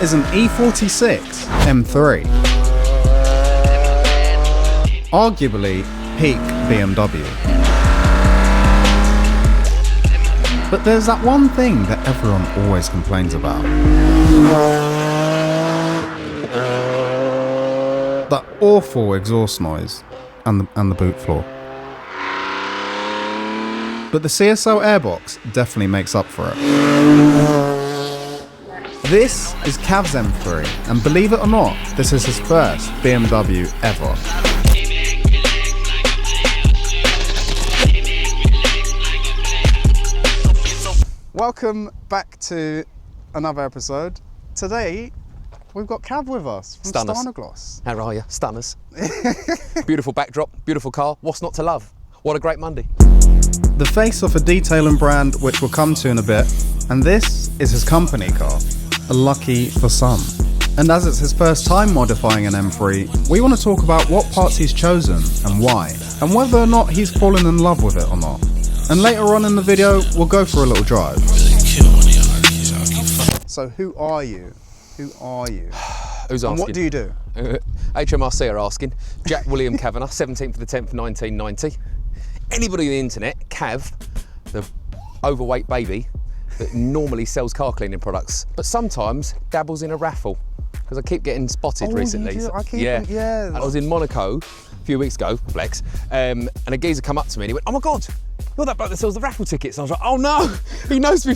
is an E46 M3. Arguably peak BMW. But there's that one thing that everyone always complains about. That awful exhaust noise and the boot floor. But the CSL airbox definitely makes up for it. This is Cav's M3, and believe it or not, this is his first BMW ever. Welcome back to another episode. Today, we've got Cav with us from Stjarnagloss. How are you? Stunners. Beautiful backdrop, beautiful car. What's not to love? What a great Monday. The face of a detailing brand which we'll come to in a bit, and this is his company car, a lucky for some. And as it's his first time modifying an M3, we want to talk about what parts he's chosen and why, and whether or not he's fallen in love with it or not. And later on in the video, we'll go for a little drive. So who are you? Who are you? Who's asking? And what do you do? HMRC are asking. Jack William Kavanagh, 17th of the 10th, 1990. Anybody on the internet, Cav, the overweight baby that normally sells car cleaning products, but sometimes dabbles in a raffle, because I keep getting spotted recently. You do? Yeah. I was in Monaco a few weeks ago, flex, and a geezer come up to me and he went, "Oh my God, you're that bloke that sells the raffle tickets." And I was like, "Oh no, he knows me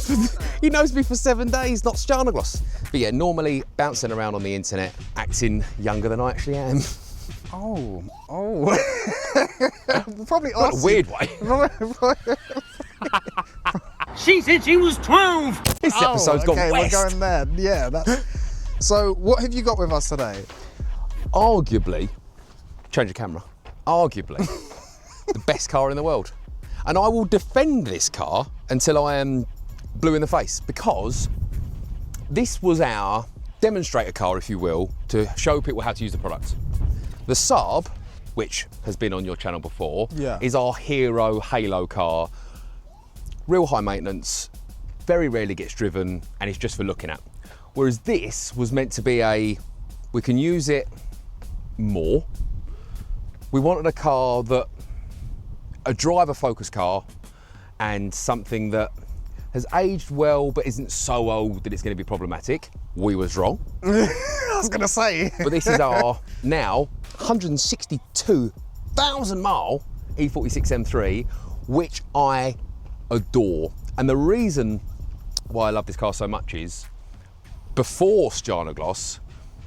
for 7 days, not Stjarnagloss." But yeah, normally bouncing around on the internet, acting younger than I actually am. Oh. Probably Not a weird way. She said she was 12. This episode's gone west. We're going there. Yeah. So, what have you got with us today? Arguably, change the camera. Arguably, the best car in the world, and I will defend this car until I am blue in the face, because this was our demonstrator car, if you will, to show people how to use the product. The Saab, which has been on your channel before, is our hero halo car. Real high maintenance, very rarely gets driven, and it's just for looking at. Whereas this was meant to be we can use it more. We wanted a car a driver focused car, and something that has aged well but isn't so old that it's going to be problematic. We was wrong. I was going to say. But this is our now 162,000 mile E46 M3, which I adore. And the reason why I love this car so much is, before Stjarnagloss,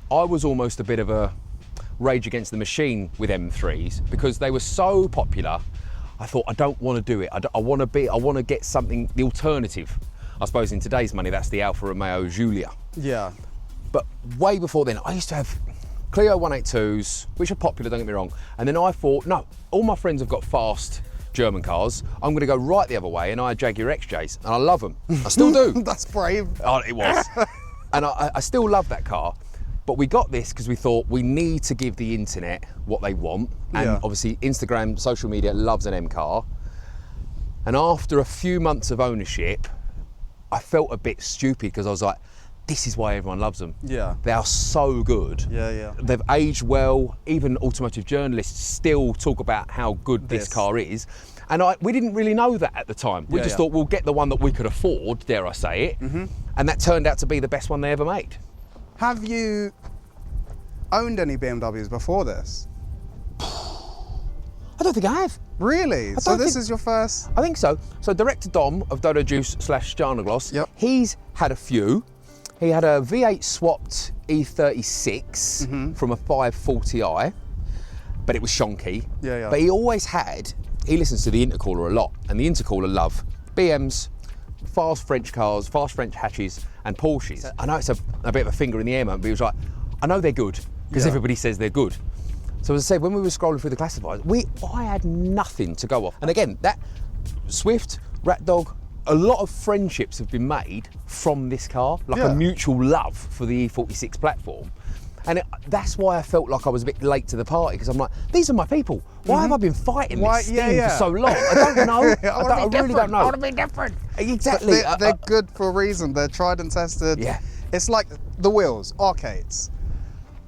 I was almost a bit of a rage against the machine with M3s, because they were so popular. I thought, I don't want to do it. I want to get something, the alternative. I suppose in today's money, that's the Alfa Romeo Giulia. Yeah. But way before then, I used to have Clio 182s, which are popular, don't get me wrong. And then I thought, no, all my friends have got fast German cars. I'm going to go right the other way, and I had Jaguar XJs, and I love them. I still do. That's brave. Oh, it was. And I still love that car. But we got this because we thought we need to give the internet what they want. And obviously Instagram, social media loves an M car. And after a few months of ownership, I felt a bit stupid, because I was like, this is why everyone loves them. Yeah. They are so good. Yeah. They've aged well. Even automotive journalists still talk about how good this car is. And we didn't really know that at the time. We just thought, we'll get the one that we could afford, dare I say it. Mm-hmm. And that turned out to be the best one they ever made. Have you owned any BMWs before this? I don't think I have. Really? So this is your first? I think so. So Director Dom of Dodo Juice / Stjarnagloss, he's had a few. He had a V8 swapped E36 from a 540i, but it was shonky. Yeah. But he always he listens to the intercooler a lot, and the intercooler love BMs, fast French cars, fast French hatches, and Porsches. I know it's a bit of a finger in the air moment, but he was like, I know they're good, because everybody says they're good. So as I said, when we were scrolling through the classifieds, I had nothing to go off. And again, that Swift, Rat Dog, a lot of friendships have been made from this car, like a mutual love for the E46 platform. And that's why I felt like I was a bit late to the party, because I'm like, these are my people. Why have I been fighting this thing for so long? I don't know. I really don't know. I want to be different. Exactly. They're good for a reason. They're tried and tested. Yeah. It's like the wheels, arcades.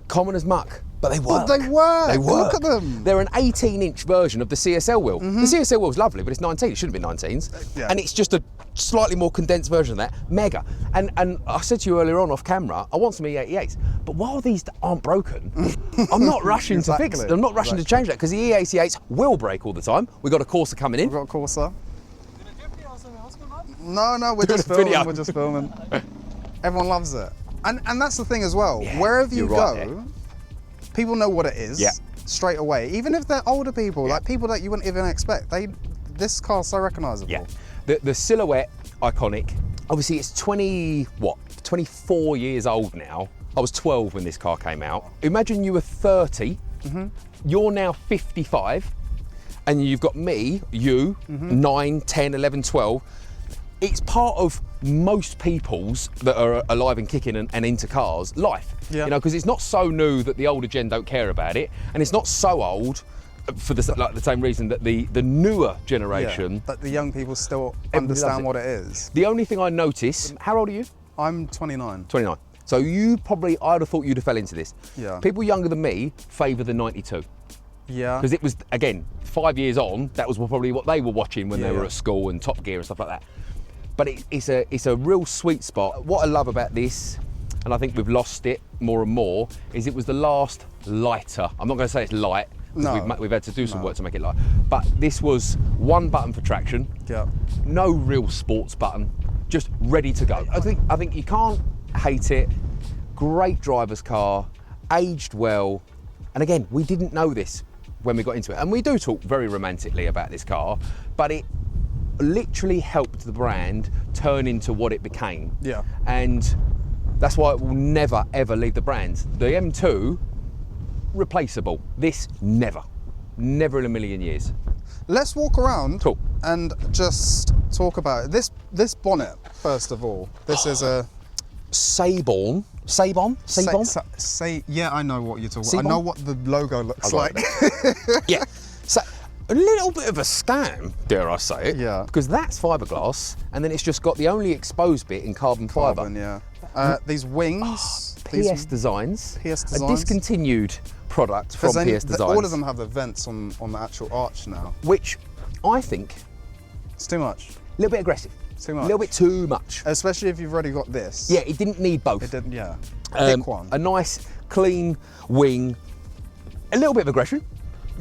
Common as muck, but they work. Oh, they work. They work. Look at them. They're an 18-inch version of the CSL wheel. The CSL wheel's lovely, but it's 19. It shouldn't be 19s. Yeah. And it's just a slightly more condensed version of that. Mega. And I said to you earlier on off camera, I want some E88s. But while these aren't broken, I'm not rushing to fix it. I'm not rushing to change that because the E88s will break all the time. We've got a Corsa coming in. We've got a Corsa. No, we're just filming. Video. We're just filming. Everyone loves it. And that's the thing as well. Yeah, Wherever you you're go, right people know what it is straight away. Even if they're older people, like people that you wouldn't even expect. This car's so recognisable. Yeah. The silhouette, iconic. Obviously, it's 24 years old now. I was 12 when this car came out. Imagine you were 30. You're now 55. And you've got me, you, 9, 10, 11, 12. It's part of most people's that are alive and kicking and into cars life. Yeah. You know, because it's not so new that the older gen don't care about it, and it's not so old for the same reason that the newer generation. That the young people still Everybody understand loves it. what it is. The only thing I notice, how old are you? I'm 29. 29. So I'd have thought you'd have fell into this. Yeah. People younger than me favour the 92. Yeah. Because it was, again, 5 years on, that was probably what they were watching when they were Yeah. at school and Top Gear and stuff like that. But it's a real sweet spot. What I love about this, and I think we've lost it more and more, is it was the last lighter. I'm not going to say it's light, because we've had to do some work to make it light. But this was one button for traction, no real sports button, just ready to go. I think you can't hate it. Great driver's car, aged well. And again, we didn't know this when we got into it. And we do talk very romantically about this car, but it literally helped the brand turn into what it became. Yeah. And that's why it will never, ever leave the brand. The M2, replaceable. This, never. Never in a million years. Let's walk around Cool. and just talk about it. This bonnet, first of all. This is a... Sabon? Yeah, I know what you're talking Seaborn? about. I know what the logo looks like. Yeah. So, a little bit of a scam, dare I say it. Yeah. Because that's fiberglass, and then it's just got the only exposed bit in carbon fibre. Carbon, yeah. These wings. PS Designs. PS A Designs. discontinued product from PS Designs. All of them have the vents on the actual arch now. Which I think It's too much. a little bit aggressive. Too much. A little bit too much. Especially if you've already got this. Yeah, it didn't need both. It didn't, yeah. Thick one. A nice, clean wing. A little bit of aggression.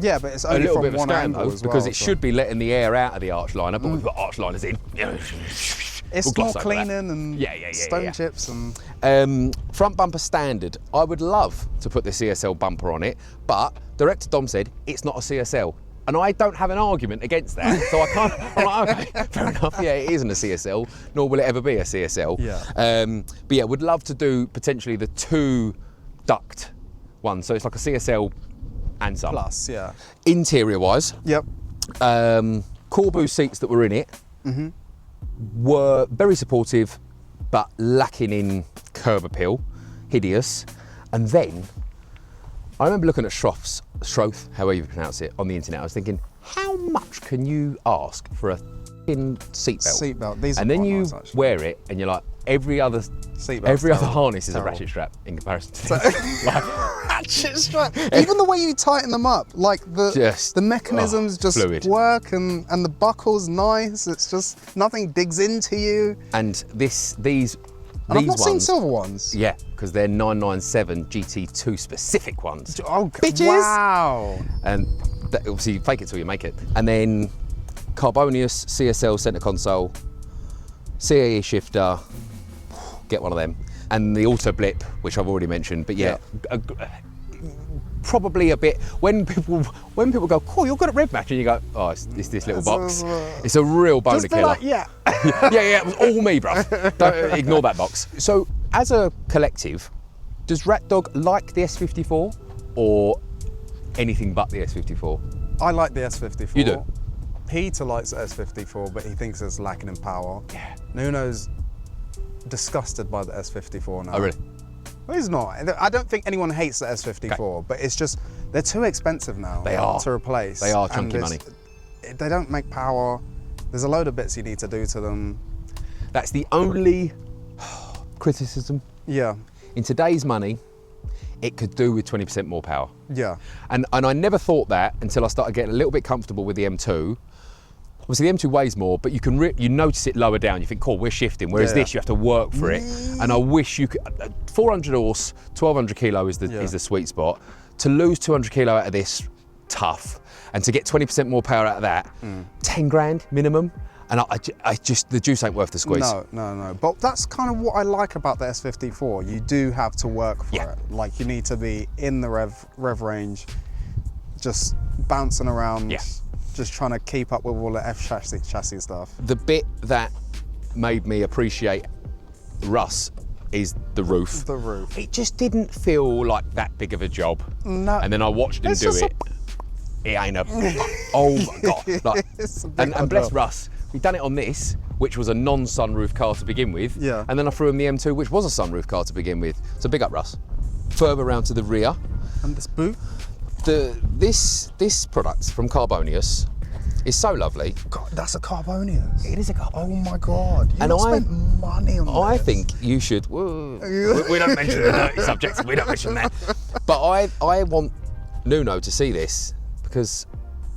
Yeah, but it's A only little from bit of a one scam angle though, as well. because it so- should be letting the air out of the arch liner, but we've got arch liners in. It's We'll more gloss over that. cleaning and stone chips and... Front bumper standard. I would love to put the CSL bumper on it, but Director Dom said it's not a CSL. And I don't have an argument against that, so I can't. I'm like, okay, fair enough. Yeah, it isn't a CSL, nor will it ever be a CSL. Yeah. But yeah, would love to do potentially the 2 duct one, so it's like a CSL and some. Plus, yeah. Interior wise, Yep. Corbu seats that were in it were very supportive, but lacking in curb appeal, hideous. And then I remember looking at Shroth, however you pronounce it, on the internet. I was thinking, how much can you ask for a f***ing seatbelt? Seatbelt. These are And then quite you nice, actually. wear it, and you're like, every other Seatbelt's other terrible. harness is Terrible. a ratchet strap in comparison to this. Ratchet strap. Even the way you tighten them up, like the mechanisms just fluid. work, and the buckle's nice. It's just nothing digs into you. And these And I've not seen ones, silver ones. yeah, because they're 997 GT2 specific ones. Oh, Bitches! Wow. And that, obviously you fake it till you make it. And then Carbonius CSL centre console, CAE shifter, get one of them. And the auto blip, which I've already mentioned, but yeah. Probably a bit, when people go, cool, you're good at red match, and you go, oh, it's this little box. It's a real boner Just be killer. like, yeah. yeah, it was all me, bro. Don't ignore that box. So, as a collective, does Rat Dog like the S54 or anything but the S54? I like the S54. You do? Peter likes the S54, but he thinks it's lacking in power. Yeah. Nuno's disgusted by the S54 now. Oh, really? Well, he's not. I don't think anyone hates the S54, but it's just, they're too expensive now. They are. To replace. They are And chunky money. They don't make power. There's a load of bits you need to do to them. That's the only criticism Yeah. In today's money, it could do with 20% more power. Yeah. And I never thought that until I started getting a little bit comfortable with the M2. Obviously the M2 weighs more, but you notice it lower down. You think, cool, we're shifting. Whereas this, you have to work for it. And I wish you could, 400 horse, 1200 kilo is the sweet spot. To lose 200 kilo out of this, tough. And to get 20% more power out of that, 10 grand minimum. And I just, the juice ain't worth the squeeze. No. But that's kind of what I like about the S54. You do have to work for it. Like, you need to be in the rev range, just bouncing around, just trying to keep up with all the F chassis stuff. The bit that made me appreciate Russ is the roof. The roof. It just didn't feel like that big of a job. No. And then I watched him do it. It ain't a, oh my God. Like, and bless Russ, he'd done it on this, which was a non-sunroof car to begin with. Yeah. And then I threw him the M2, which was a sunroof car to begin with. So big up Russ. Further around to the rear. And this boot? This product from Carbonius is so lovely. God, that's a Carbonius. It is a Carbonius. Oh my God. You spent money on I this. think you should. We don't mention the dirty subjects. We don't mention that. But I want Nuno to see this, because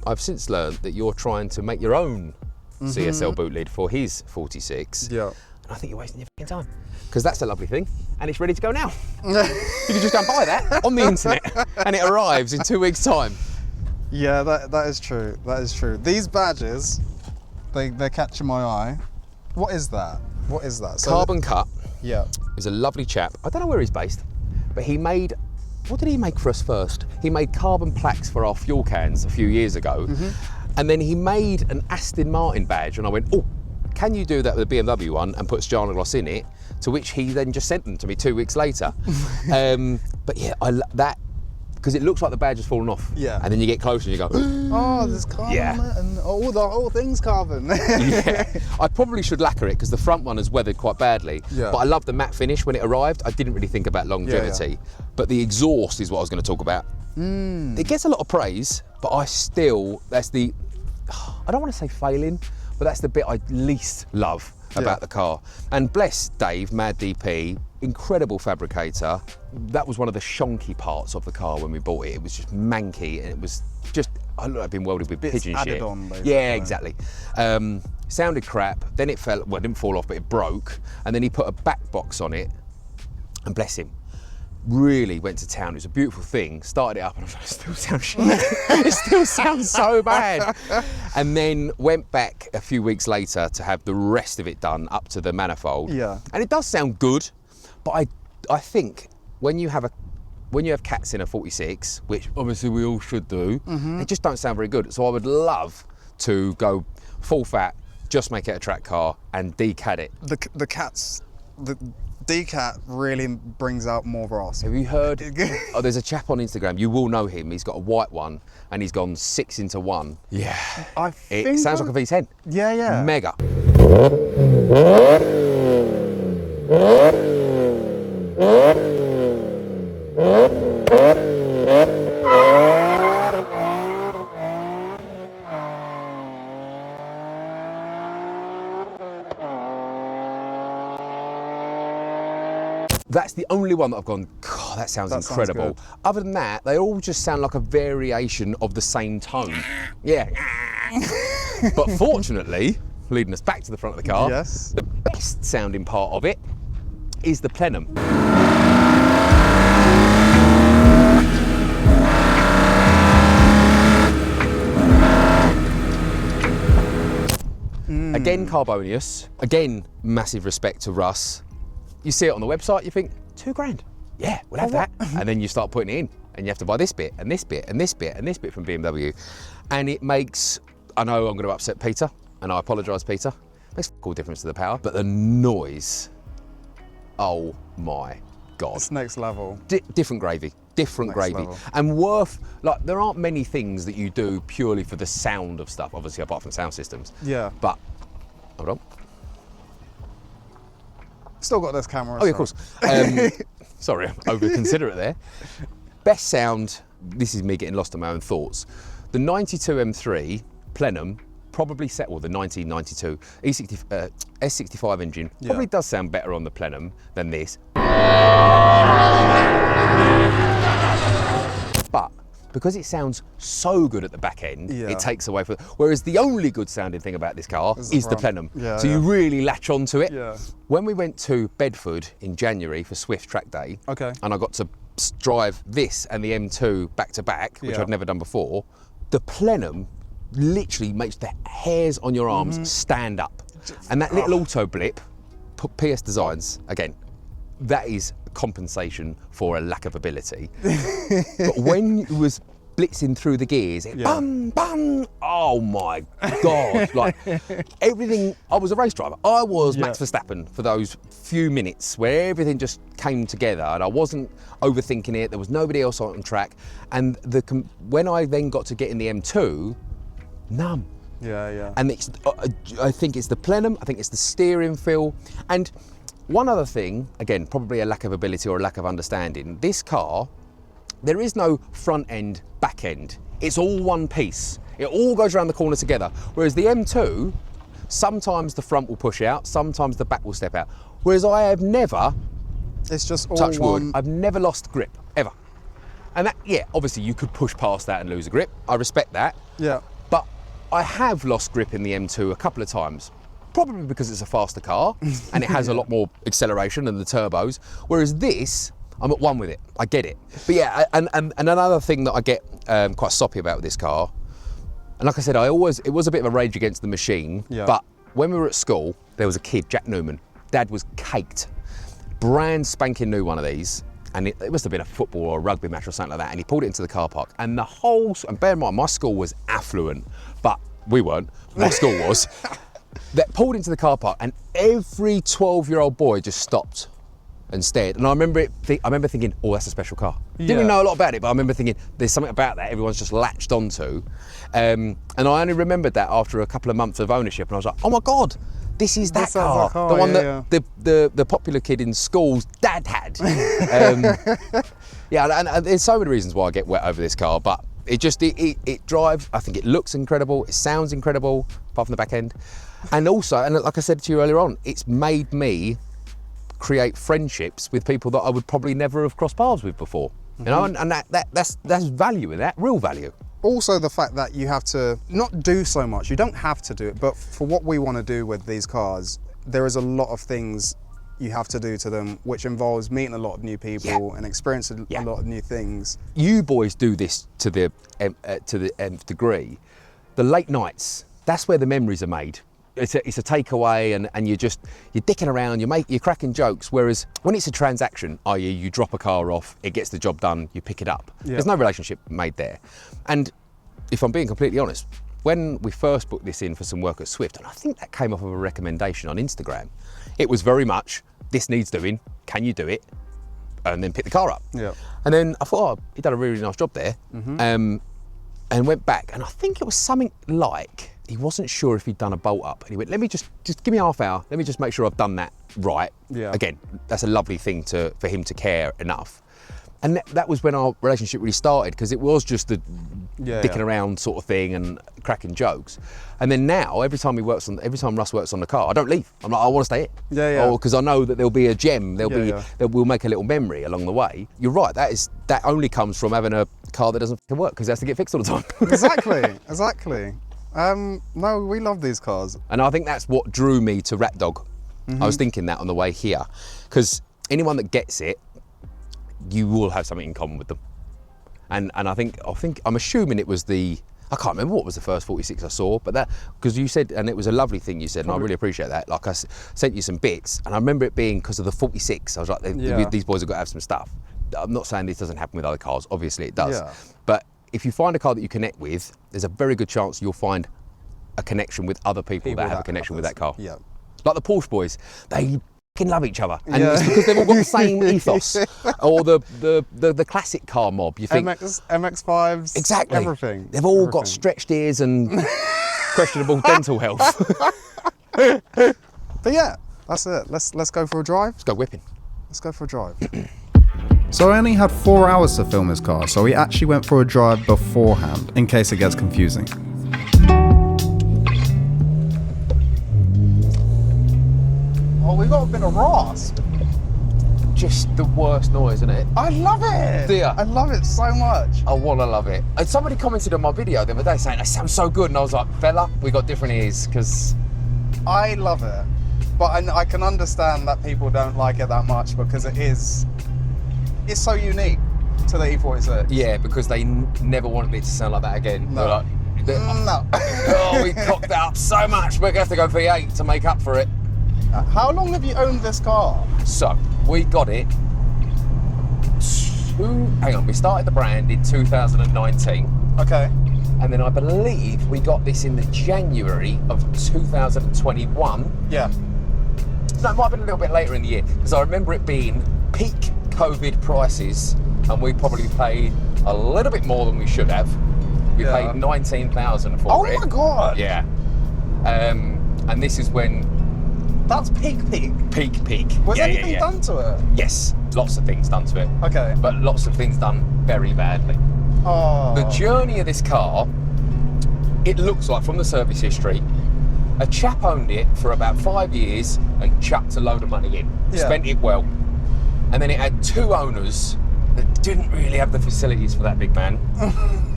I've since learned that you're trying to make your own CSL boot lid for his 46. Yeah. And I think you're wasting your fucking time, because that's a lovely thing, and it's ready to go now. You can just go and buy that on the internet, and it arrives in 2 weeks' time. Yeah, that is true. That is true. These badges, they're catching my eye. What is that? What is that? So Carbon Cut. Yeah. Is a lovely chap. I don't know where he's based, but he made, what did he make for us first? He made carbon plaques for our fuel cans a few years ago. And then he made an Aston Martin badge, and I went, oh, can you do that with a BMW one and put Stjarnagloss in it? To which he then just sent them to me 2 weeks later. But yeah, that, because it looks like the badge has fallen off. Yeah. And then you get closer and you go, oh, there's carbon and all things carbon. yeah. I probably should lacquer it, because the front one has weathered quite badly. Yeah. But I love the matte finish when it arrived. I didn't really think about longevity. But the exhaust is what I was going to talk about. It gets a lot of praise, but that's the, I don't want to say failing, but that's the bit I least love about the car. And bless Dave, Mad DP, incredible fabricator. That was one of the shonky parts of the car when we bought it. It was just manky, and it was just, I looked like I'd been welded with pigeon added shit. on, basically. Yeah, exactly. Sounded crap, then it fell, well, it didn't fall off, but it broke, and then he put a back box on it, and bless him, really went to town. It was a beautiful thing. Started it up and I was like, it still sounds shit. It still sounds so bad. And then went back a few weeks later to have the rest of it done up to the manifold. Yeah. And it does sound good, but I think when you have cats in a 46, which obviously we all should do, they just don't sound very good. So I would love to go full fat, just make it a track car and decat it. The cats, the decat really brings out more Ross. Have you heard? Oh, there's a chap on Instagram, you will know him. He's got a white one and he's gone 6 into 1. Yeah. It sounds like a V10. Yeah. Mega. That's the only one that I've gone, God, that sounds incredible. Sounds Other than that, they all just sound like a variation of the same tone. Yeah. But fortunately, leading us back to the front of the car, the best sounding part of it is the plenum. Again, Carbonius. Again, massive respect to Russ. You see it on the website, you think, £2 grand. Yeah, we'll have that. And then you start putting it in, and you have to buy this bit, and this bit, and this bit, and this bit from BMW. And it makes, I know I'm going to upset Peter, and I apologise, Peter. It makes a difference to the power, but the noise, oh my God. It's next level. Different gravy. Different gravy. Level. And worth, like, there aren't many things that you do purely for the sound of stuff, obviously, apart from sound systems. Yeah. But, hold on. Still got this camera. Oh, yeah, of course. Sorry, I'm over considerate there. Best sound, this is me getting lost in my own thoughts. The 92 M3 plenum probably settle the 1992 S65 engine. Probably does sound better on the plenum than this. But because it sounds so good at the back end, it takes away from. Whereas the only good sounding thing about this car is the plenum. So you really latch onto it. When we went to Bedford in January for Swift Track Day, and I got to drive this and the M2 back to back, which I'd never done before, the plenum literally makes the hairs on your arms stand up. And that little auto blip, PS Designs, again, that is compensation for a lack of ability. But when it was blitzing through the gears, bum, bum, oh my God. Like everything, I was a race driver. I was Max Verstappen for those few minutes where everything just came together and I wasn't overthinking it. There was nobody else on track. And when I then got to get in the M2, numb. And it's, I think it's the plenum, I think it's the steering feel. And one other thing, again, probably a lack of ability or a lack of understanding, this car, there is no front end, back end. It's all one piece. It all goes around the corner together. Whereas the M2, sometimes the front will push out, sometimes the back will step out. Whereas I have never, it's just all touch wood, one. I've never lost grip, ever. And that, obviously you could push past that and lose a grip. I respect that. But I have lost grip in the M2 a couple of times. Probably because it's a faster car and it has a lot more acceleration than the turbos. Whereas this, I'm at one with it. I get it. But and another thing that I get quite soppy about with this car, and like I said, it was a bit of a rage against the machine. But when we were at school, there was a kid, Jack Newman. Dad was caked. Brand spanking new one of these. And it must have been a football or a rugby match or something like that. And he pulled it into the car park. And the whole, and bear in mind, my school was affluent, but we weren't. My school was. That pulled into the car park and every 12-year-old boy just stopped and stared. And I remember thinking, oh, that's a special car. Didn't really know a lot about it, but I remember thinking, there's something about that everyone's just latched onto. And I only remembered that after a couple of months of ownership, and I was like, oh my God, this is that car. The one that the popular kid in school's dad had. And there's so many reasons why I get wet over this car, but it drives, I think it looks incredible, it sounds incredible, apart from the back end. And also, and like I said to you earlier on, it's made me create friendships with people that I would probably never have crossed paths with before. You know, and that's value in that, real value. Also the fact that you have to not do so much, you don't have to do it, but for what we want to do with these cars, there is a lot of things you have to do to them, which involves meeting a lot of new people and experiencing a lot of new things. You boys do this to the nth degree. The late nights, that's where the memories are made. It's a takeaway, and you're dicking around, you're cracking jokes. Whereas when it's a transaction, i.e. you drop a car off, it gets the job done, you pick it up. There's no relationship made there. And if I'm being completely honest, when we first booked this in for some work at Swift, and I think that came off of a recommendation on Instagram, it was very much, this needs doing, can you do it? And then pick the car up. And then I thought, he done a really nice job there. And went back, and I think it was something like, he wasn't sure if he'd done a bolt up. And he went, let me just give me half hour. Let me just make sure I've done that right. Again, that's a lovely thing for him to care enough. And that was when our relationship really started, because it was just the dicking around sort of thing and cracking jokes. And then now, every time Russ works on the car, I don't leave. I'm like, I want to stay here. Because I know that there'll be a gem. We'll make a little memory along the way. You're right. That only comes from having a car that doesn't work, because it has to get fixed all the time. Exactly. No, we love these cars. And I think that's what drew me to Rat Dog. I was thinking that on the way here, because anyone that gets it, you will have something in common with them. And I think I'm assuming it was I can't remember what was the first 46 I saw, but that, because you said, and it was a lovely thing you said, and I really appreciate that. Like, I sent you some bits, and I remember it being because of the 46. I was like, these boys have got to have some stuff. I'm not saying this doesn't happen with other cars, obviously it does. But if you find a car that you connect with, there's a very good chance you'll find a connection with other people that have a connection with that car. Like the Porsche boys, they love each other, and it's because they've all got the same ethos. Or the classic car mob. You think MX-5s, exactly, everything. They've all got stretched ears and questionable dental health. But yeah, that's it. Let's go for a drive. Let's go whipping. Let's go for a drive. So I only had 4 hours to film this car, so we actually went for a drive beforehand, in case it gets confusing. we've got a bit of rasp. Just the worst noise, isn't it? I love it. Do ya? I love it so much. I want to love it. And somebody commented on my video the other day saying, that sounds so good. And I was like, fella, we got different ears, because... I love it. But I can understand that people don't like it that much because it's so unique to the E46. Yeah, because they never wanted it to sound like that again. No. They're like, No. oh, we cocked it up so much, we're going to have to go V8 to make up for it. How long have you owned this car? So, we got it we started the brand in 2019. Okay. And then I believe we got this in the January of 2021. Yeah. No, it might have been a little bit later in the year, because I remember it being peak COVID prices, and we probably paid a little bit more than we should have. We paid 19,000 for it. Oh my God. Yeah. And this is when... That's peak. Peak. Was anything done to it? Yes, lots of things done to it. Okay. But lots of things done very badly. Oh. The journey of this car, it looks like, from the service history, a chap owned it for about 5 years and chucked a load of money in. Yeah. Spent it well. And then it had two owners that didn't really have the facilities for that big man,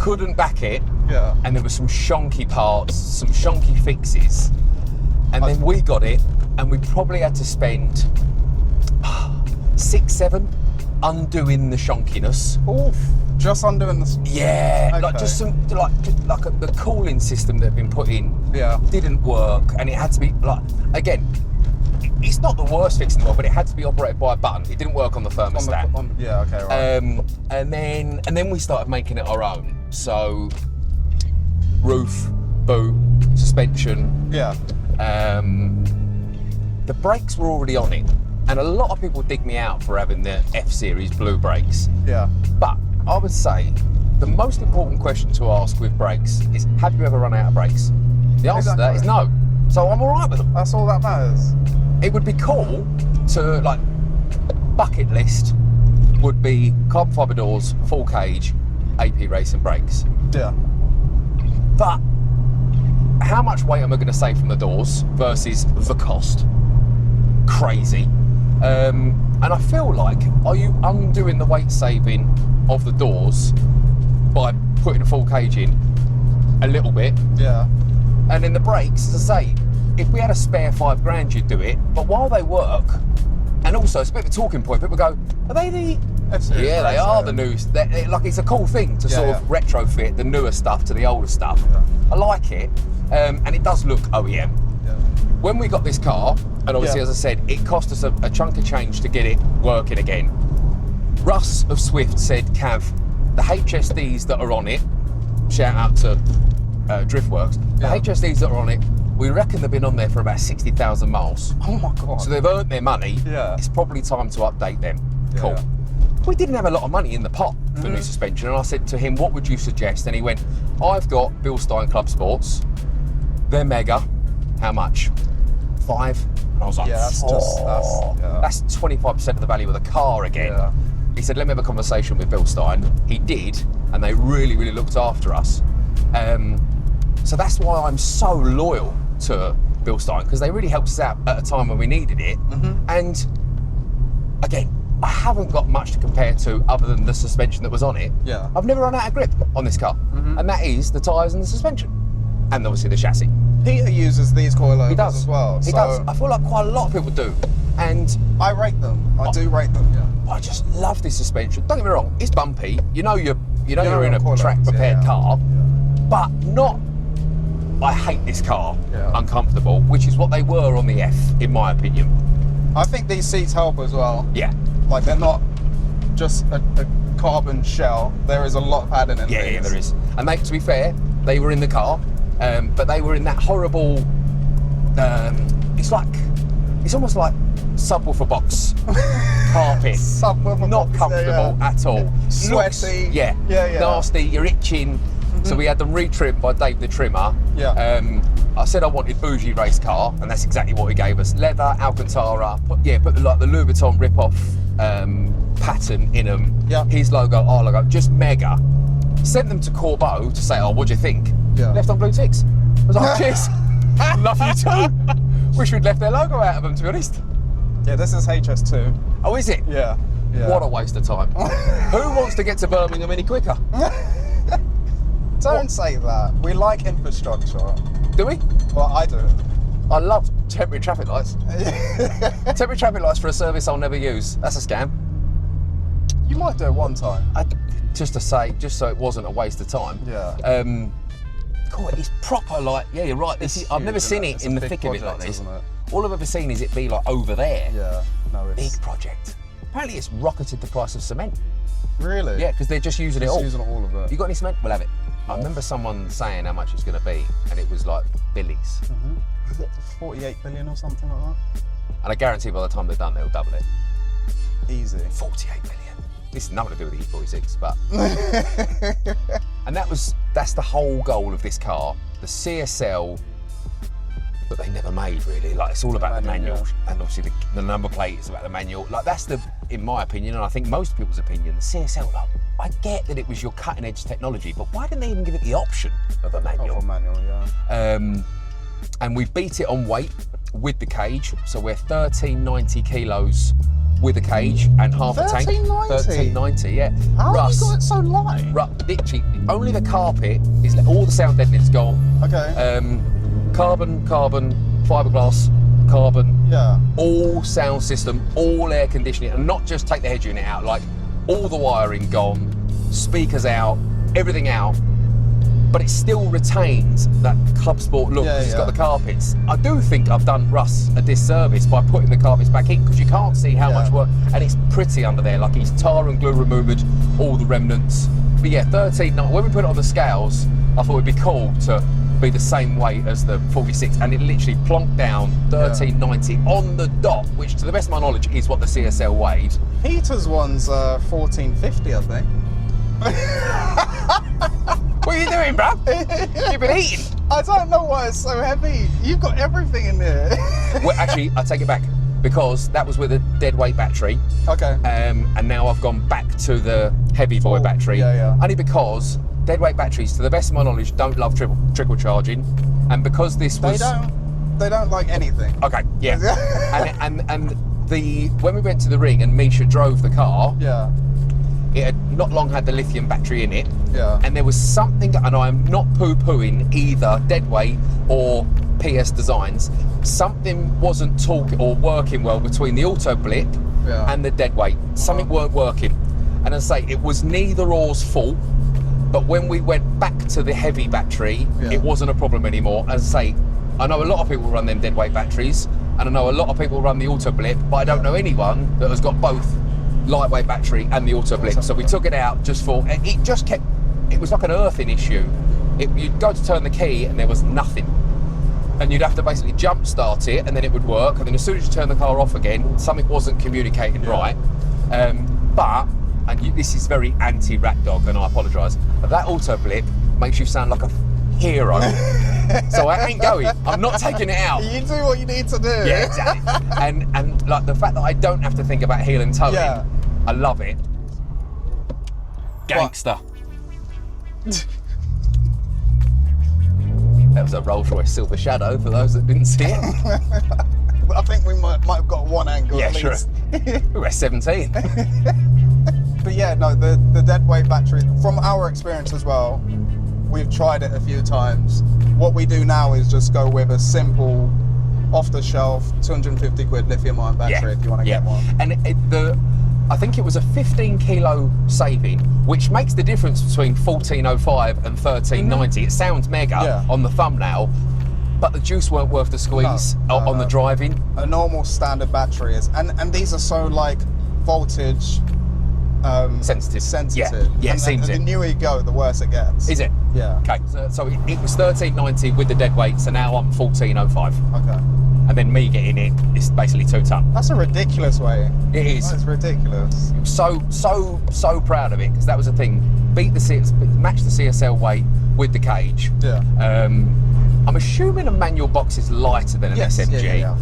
couldn't back it, Yeah. and there were some shonky parts, some shonky fixes. And then we got it, and we probably had to spend 6, 7 undoing the shonkiness. Oof. Just undoing this. Yeah, Okay. like just some, the cooling system that had been put in Yeah. didn't work, and it had to be, like, again, it's not the worst fix in the world, but it had to be operated by a button. It didn't work on the thermostat. Yeah, okay, right. And then we started making it our own. So, roof, boot, suspension. Yeah. The brakes were already on it, and a lot of people dig me out for having the F-Series blue brakes. Yeah. But I would say the most important question to ask with brakes is, have you ever run out of brakes? The answer to that is no. So I'm all right with them. That's all that matters. It would be cool to, like, bucket list would be carbon fibre doors, full cage, AP racing brakes. Yeah. But how much weight am I going to save from the doors versus the cost? Crazy. And I feel like, are you undoing the weight saving of the doors by putting a full cage in a little bit? Yeah. And then the brakes, as I say, if we had a spare £5,000, you'd do it. But while they work, and also it's a bit of a talking point, people go, are they the... F-Series Yeah, they brakes, are the new... Like, it's a cool thing to sort of retrofit the newer stuff to the older stuff. Yeah. I like it, and it does look OEM. Yeah. When we got this car, and obviously, Yeah. as I said, it cost us a chunk of change to get it working again. Russ of Swift said, Cav, the HSDs that are on it, shout out to Driftworks, the Yeah. HSDs that are on it, we reckon they've been on there for about 60,000 miles. Oh my God. So they've earned their money. Yeah. It's probably time to update them. Yeah, Cool. yeah. We didn't have a lot of money in the pot for new suspension, and I said to him, what would you suggest? And he went, I've got Bilstein Club Sports. They're mega. How much? 5? And I was like, Yeah, that's just- that's 25% of the value of the car again. Yeah. He said, let me have a conversation with Bilstein. He did, and they really, really looked after us. So that's why I'm so loyal to Bilstein, because they really helped us out at a time when we needed it. And again, I haven't got much to compare to other than the suspension that was on it. Yeah. I've never run out of grip on this car, and that is the tyres and the suspension, and obviously the chassis. Peter uses these coilovers He does as well. He so does. I feel like quite a lot of people do, and I rate them. I do rate them, yeah. I just love this suspension. Don't get me wrong, it's bumpy. You know you're in a coilovers, track prepared yeah. car, but not. I hate this car. Yeah. Uncomfortable, which is what they were on the F, in my opinion. I think these seats help as well. Yeah. Like, they're not just a carbon shell. There is a lot of padding in Yeah, these. yeah, there is. And they, to be fair, they were in the car, but they were in that horrible. It's almost like subwoofer box carpet. Subwoofer Not box, comfortable yeah. at all. Sweaty. Yeah. Yeah. Nasty. You're itching. So we had them retrimmed by Dave the Trimmer. Yeah. I said I wanted bougie race car, and that's exactly what he gave us. Leather, Alcantara. Put the Louis Vuitton rip-off pattern in them. Yeah. His logo, our logo, just mega. Sent them to Corbeau to say, oh, what do you think? Yeah. Left on blue ticks. I was like, cheers. Love you too. Wish we'd left their logo out of them, to be honest. Yeah, this is HS2. Oh, is it? Yeah. What a waste of time. Who wants to get to Birmingham any quicker? Don't say that. We like infrastructure. Do we? Well, I do. I love temporary traffic lights. Temporary traffic lights for a service I'll never use. That's a scam. You might do it one time. Just so it wasn't a waste of time. Yeah. God, it's proper like, yeah, you're right. I've never seen it in the thick of it like this. All I've ever seen is it be like over there. Yeah, no, it's... Big project. Apparently it's rocketed the price of cement. Really? Yeah, because they're just using it all. Using all of it. You got any cement? We'll have it. I remember someone saying how much it's going to be, and it was like billies. 48 billion or something like that. And I guarantee by the time they're done, they'll double it. Easy. 48 million. This is nothing to do with the E46, but... And that's the whole goal of this car. The CSL that they never made, really. Like, it's all about the manual. Yeah. And obviously the number plate is about the manual. Like, that's in my opinion, and I think most people's opinion, the CSL, like, I get that it was your cutting edge technology, but why didn't they even give it the option of a manual? Of a manual, yeah. And we beat it on weight with the cage. So we're 1390 kilos with a cage and half a tank. 1390, yeah. How have you got it so light? Literally, only the carpet is, all the sound deadening's gone. Okay. Carbon, fiberglass, carbon. Yeah. All sound system, all air conditioning, and not just take the head unit out, like all the wiring gone, speakers out, everything out. But it still retains that Club Sport look because it's got the carpets. I do think I've done Russ a disservice by putting the carpets back in because you can't see how much work, and it's pretty under there. Like, he's tar and glue removed, all the remnants. But yeah, 13. When we put it on the scales, I thought it'd be cool to be the same weight as the 46, and it literally plonked down 1390 on the dot, which to the best of my knowledge is what the CSL weighed. Peter's one's 1450, I think. What are you doing, bruv? You've been eating. I don't know why it's so heavy. You've got everything in there. Well, actually, I take it back because that was with a dead weight battery. Okay. And now I've gone back to the heavy boy battery. Yeah. Only because dead weight batteries, to the best of my knowledge, don't love trickle charging, and because this was they don't like anything. Okay. Yeah. and when we went to the ring and Misha drove the car. Yeah. It had not long had the lithium battery in it. Yeah. And there was something, and I'm not poo-pooing either deadweight or PS Designs, something wasn't talking or working well between the auto blip and the deadweight. Something weren't working. And as I say, it was neither or's fault, but when we went back to the heavy battery, it wasn't a problem anymore. As I say, I know a lot of people run them deadweight batteries, and I know a lot of people run the auto blip, but I don't know anyone that has got both lightweight battery and the auto blip. So we took it out just for, it just kept, it was like an earthing issue. You'd go to turn the key and there was nothing. And you'd have to basically jump start it and then it would work. And then as soon as you turn the car off again, something wasn't communicating right. This is very anti-rat dog, and I apologise, but that auto blip makes you sound like a hero. So I ain't going. I'm not taking it out. You do what you need to do. Yeah, exactly. and like the fact that I don't have to think about heel and toe, I love it. Gangster. That was a Rolls Royce Silver Shadow for those that didn't see it. I think we might have got one angle. Yeah, at sure. least. We were 17. But yeah, no, the dead weight battery, from our experience as well, we've tried it a few times. What we do now is just go with a simple, off-the-shelf, 250 quid lithium-ion battery if you want to get one. And I think it was a 15 kilo saving, which makes the difference between 1405 and 1390. It sounds mega on the thumbnail, but the juice weren't worth the squeeze on the driving. A normal standard battery is, and these are so like voltage sensitive. Yeah, seems the newer you go, the worse it gets. Is it? Yeah. Okay, so it was 1390 with the dead weight, so now I'm 1405. Okay. And then me getting it is basically 2 ton. That's a ridiculous way. It is. That's ridiculous. So proud of it, because that was the thing. Match the CSL weight with the cage. Yeah. I'm assuming a manual box is lighter than an SMG. Yeah.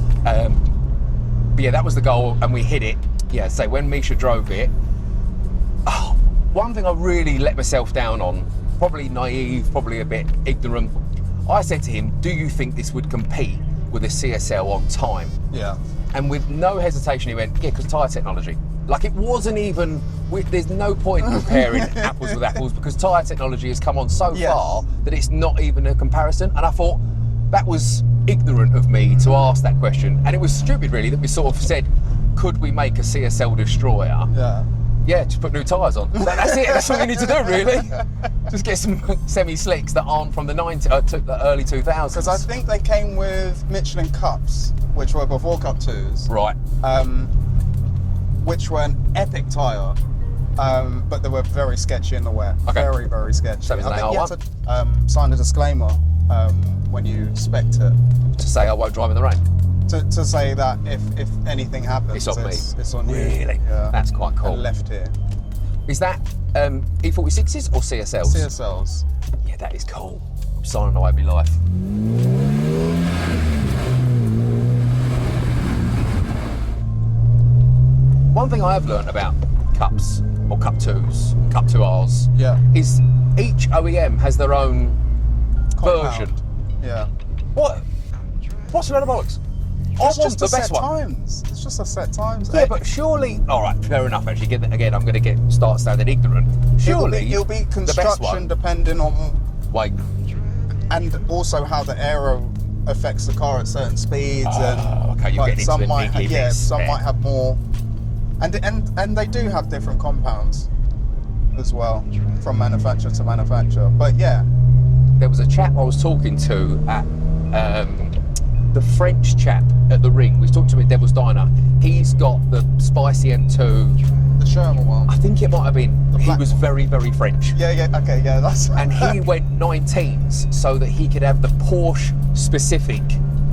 But yeah, that was the goal, and we hit it. Yeah, so when Misha drove it, one thing I really let myself down on, probably naive, probably a bit ignorant, I said to him, do you think this would compete with a CSL on time? Yeah. And with no hesitation, he went, yeah, because tyre technology. Like, it wasn't even, there's no point in comparing apples with apples because tyre technology has come on so far that it's not even a comparison. And I thought that was ignorant of me to ask that question. And it was stupid, really, that we sort of said, could we make a CSL destroyer? Yeah, just put new tyres on. That's it, that's what you need to do, really. Just get some semi-slicks that aren't from the early 2000s. Because I think they came with Michelin Cups, which were before Cup 2s. Right. Which were an epic tyre, but they were very sketchy in the wear. Okay. Very, very sketchy. So it was an I think you had AR1? to sign a disclaimer when you spec'd it. To say I won't drive in the rain. To say that if anything happens, It's on me. It's on you. Really? Yeah. That's quite cool. And left here. Is that E46s or CSLs? CSLs. Yeah, that is cool. I'm signing away my life. One thing I have learned about Cups, or Cup 2s, Cup 2Rs, is each OEM has their own version. Yeah. What's the matter, bollocks? It's I want just the a best set one. times. It's just a set times. Yeah, but surely. All right, fair enough. Actually, again, I'm going to start sounding ignorant. Surely, it'll be the best construction one. depending on Wait. and also how the aero affects the car at certain speeds. Okay, you're like, getting some into the might niggly bits some there. might have more, and they do have different compounds as well from manufacturer to manufacturer. But yeah, There was a chap I was talking to at the French chap at the ring. We talked to him at Devil's Diner. He's got the spicy M2. the Sherman one. I think it might have been. He black was one. very, very French. Yeah, okay, yeah, that's. And he went 19s so that he could have the Porsche specific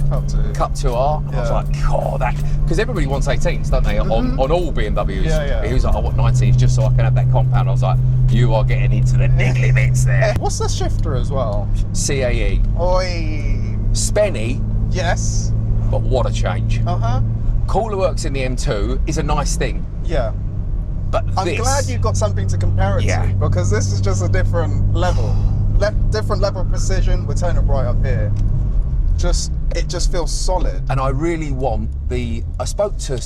Cup 2. Cup 2R. And I was Yeah. like, God, that. Because everybody wants 18s, don't they? On all BMWs. Yeah. He was like, I want 19s just so I can have that compound. I was like, you are getting into the niggly bits there. What's the shifter as well? CAE. Oi. Spenny, Yes. but what a change. Cooler Works in the M2 is a nice thing, Yeah. but I'm this. glad you've got something to compare it Yeah. to, because this is just a different level. Different level of precision. We're turning right up here. It just feels solid. And I really want I spoke to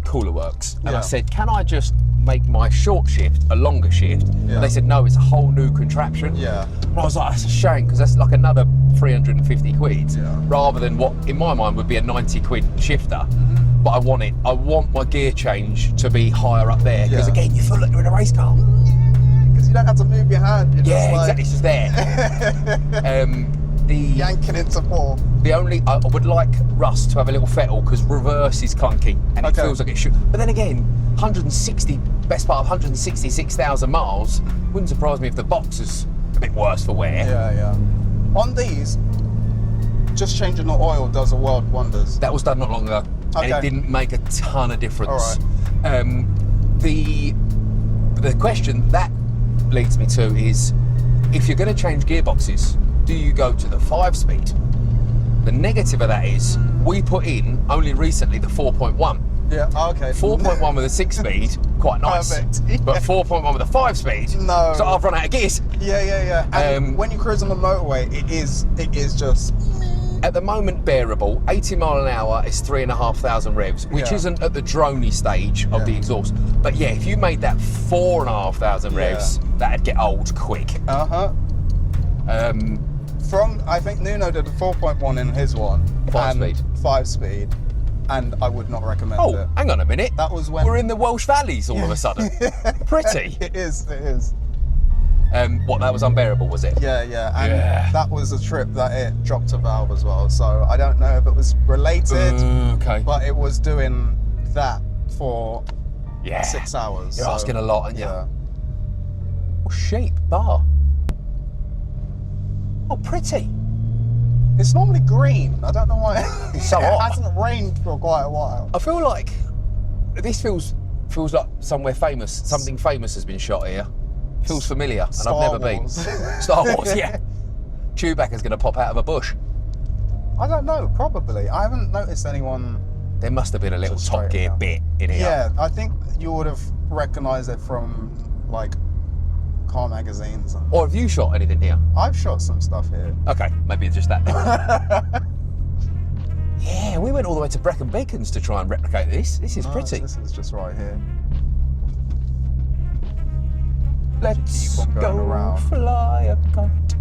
Cooler Works and I Yeah. said, can I just make my short shift a longer shift? Yeah. And they said, no, it's a whole new contraption. Yeah. And I was like, that's a shame, because that's like another 350 quid, Yeah. rather than what in my mind would be a 90 quid shifter. But I want my gear change to be higher up there, because Yeah. again, you feel like you're in a race car. Because you don't have to move your hand. You're Yeah, just like exactly, it's just there. yanking it to pull. I would like Russ to have a little fettle, because reverse is clunky and it Okay. feels like it should. But then again, best part of 166,000 miles, wouldn't surprise me if the box is a bit worse for wear. Yeah. On these, just changing the oil does a world of wonders. That was done not long ago, and it Okay. didn't make a ton of difference. All The question that leads me to is, if you're going to change gearboxes, do you go to the 5-speed? The negative of that is, we put in only recently the 4.1. Yeah. Okay. 4.1 with a 6-speed, quite nice. Perfect, yeah. But 4.1 with a 5-speed, No. so I've run out of gears. Yeah. And when you cruise on the motorway, it is just. At the moment, bearable. 80 mile an hour is 3,500 revs, which Yeah. isn't at the droney stage of the exhaust. But yeah, if you made that 4,500 revs, that'd get old quick. I think Nuno did a 4.1 in his one. 5-speed. 5-speed. And I would not recommend Oh, it. hang on a minute. That was when. We're in the Welsh valleys all of a sudden. Pretty. It is. That was unbearable, was it? Yeah. And Yeah. that was a trip that it dropped a valve as well. So I don't know if it was related, Okay. but it was doing that for Yeah. 6 hours. You're so, asking a lot, aren't you? Yeah. Oh, shape bar. Oh, pretty. It's normally green. I don't know why. So it hot. hasn't rained for quite a while. I feel like this feels like somewhere famous. Something famous has been shot here. Feels familiar, and Star I've never Wars. been. Star Wars, yeah. Chewbacca's going to pop out of a bush. I don't know. Probably. I haven't noticed anyone. There must have been a little Just Top straight Gear up. bit in here. Yeah, I think you would have recognised it from like car magazines. And Or have you shot anything here? I've shot some stuff here. Okay, maybe it's just that. Yeah, we went all the way to Brecon Beacons to try and replicate this. This is pretty. This is just right here. Let's keep on going go around. fly a kite.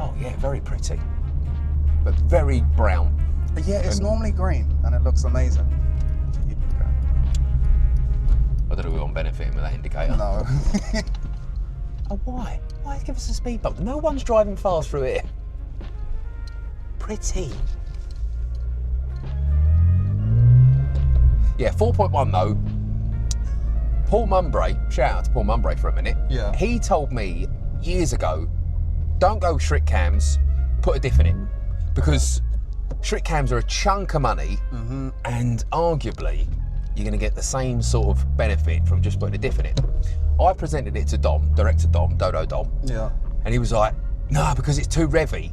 Oh yeah, very pretty, but very brown. Yeah, it's normally green and it looks amazing. I don't know if we're on benefiting with that indicator. No. Oh, why? Why give us a speed bump? No one's driving fast through here. Pretty. Yeah, 4.1 though. Paul Mumbrae, shout out to Paul Mumbrae for a minute. Yeah. He told me years ago, don't go Schritt cams, put a diff in it. Because Schritt cams are a chunk of money and arguably you're going to get the same sort of benefit from just putting a diff in it. I presented it to Dom, director Dom, Dodo Dom. Yeah. And he was like, no, because it's too revvy.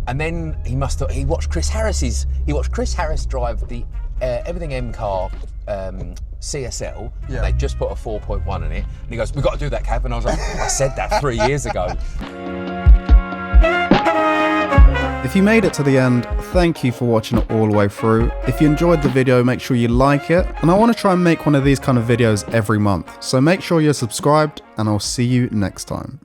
And then he watched Chris Harris drive the Everything M car CSL. Yeah. They just put a 4.1 in it. And he goes, we've got to do that, Cav. And I was like, I said that 3 years ago. If you made it to the end, thank you for watching it all the way through. If you enjoyed the video, make sure you like it. And I want to try and make one of these kind of videos every month. So make sure you're subscribed and I'll see you next time.